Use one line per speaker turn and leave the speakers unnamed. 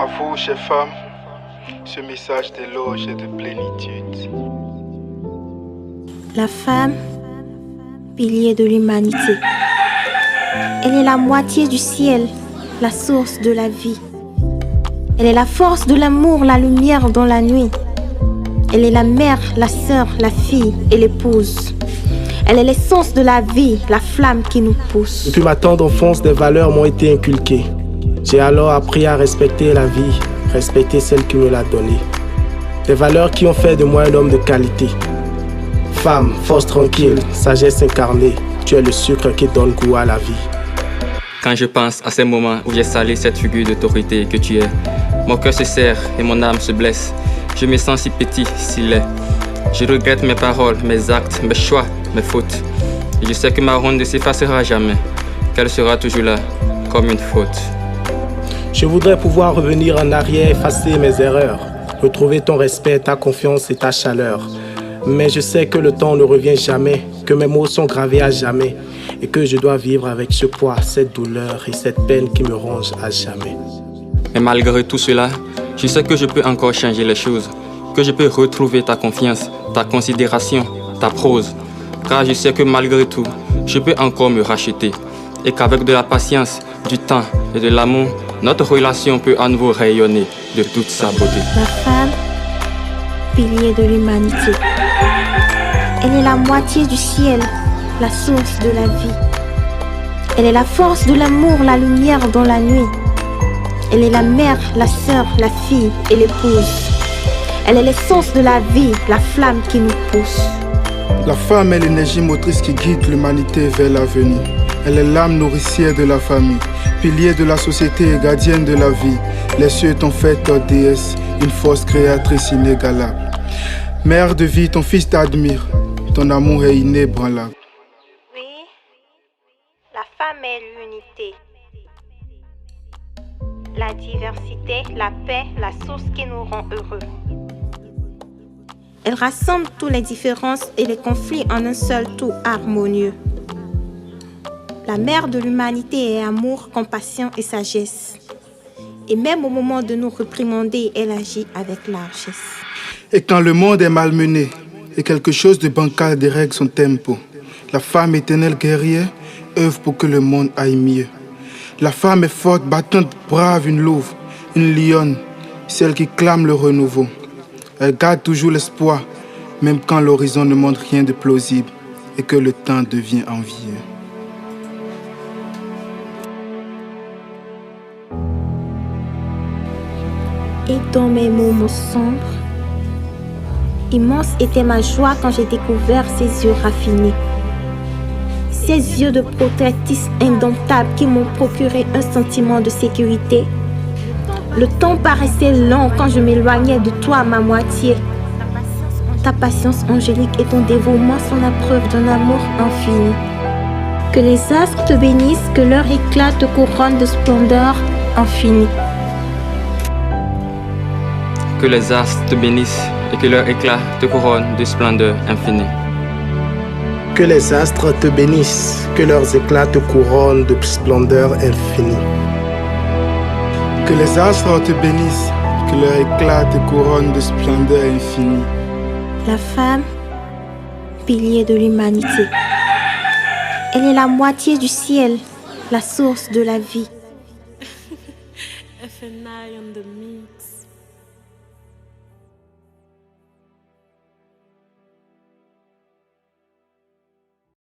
À vous, chères femmes, ce message d'éloge et de plénitude.
La femme, pilier de l'humanité. Elle est la moitié du ciel, la source de la vie. Elle est la force de l'amour, la lumière dans la nuit. Elle est la mère, la sœur, la fille et l'épouse. Elle est l'essence de la vie, la flamme qui nous pousse.
Depuis ma tendre enfance, des valeurs m'ont été inculquées. J'ai alors appris à respecter la vie, respecter celle qui me l'a donnée. Des valeurs qui ont fait de moi un homme de qualité. Femme, force tranquille, sagesse incarnée, tu es le sucre qui donne goût à la vie.
Quand je pense à ces moments où j'ai sali cette figure d'autorité que tu es, mon cœur se serre et mon âme se blesse. Je me sens si petit, si laid. Je regrette mes paroles, mes actes, mes choix, mes fautes. Et je sais que ma ronde ne s'effacera jamais, qu'elle sera toujours là, comme une faute.
Je voudrais pouvoir revenir en arrière, effacer mes erreurs, retrouver ton respect, ta confiance et ta chaleur. Mais je sais que le temps ne revient jamais, que mes mots sont gravés à jamais et que je dois vivre avec ce poids, cette douleur et cette peine qui me ronge à jamais.
Mais malgré tout cela, je sais que je peux encore changer les choses, que je peux retrouver ta confiance, ta considération, ta prose. Car je sais que malgré tout, je peux encore me racheter et qu'avec de la patience, du temps et de l'amour, notre relation peut à nouveau rayonner de toute sa beauté.
La femme, pilier de l'humanité. Elle est la moitié du ciel, la source de la vie. Elle est la force de l'amour, la lumière dans la nuit. Elle est la mère, la sœur, la fille et l'épouse. Elle est l'essence de la vie, la flamme qui nous pousse.
La femme est l'énergie motrice qui guide l'humanité vers l'avenir. Elle est l'âme nourricière de la famille, pilier de la société et gardienne de la vie. Les cieux t'ont fait déesse, une force créatrice inégalable. Mère de vie, ton fils t'admire, ton amour est inébranlable.
Oui, la femme est l'unité. La diversité, la paix, la source qui nous rend heureux. Elle rassemble toutes les différences et les conflits en un seul tout harmonieux. La mère de l'humanité est amour, compassion et sagesse. Et même au moment de nous réprimander, elle agit avec largesse.
Et quand le monde est malmené et quelque chose de bancal dérègle son tempo, la femme éternelle guerrière œuvre pour que le monde aille mieux. La femme est forte, battante, brave, une louve, une lionne, celle qui clame le renouveau. Elle garde toujours l'espoir, même quand l'horizon ne montre rien de plausible et que le temps devient envieux.
Et dans mes moments sombres, immense était ma joie quand j'ai découvert ses yeux raffinés. Ces yeux de protectrice indomptable qui m'ont procuré un sentiment de sécurité. Le temps paraissait long quand je m'éloignais de toi, ma moitié. Ta patience angélique et ton dévouement sont la preuve d'un amour infini. Que les astres te bénissent, que leur éclat te couronne de splendeur infinie.
Que les astres te bénissent et que leur éclat te couronne de splendeur infinie.
Que les astres te bénissent, que leurs éclats te couronnent de splendeur infinie.
Que les astres te bénissent, que leur éclat te couronne de splendeur infinie.
La femme, pilier de l'humanité. Elle est la moitié du ciel, la source de la vie.
FNI on the mix.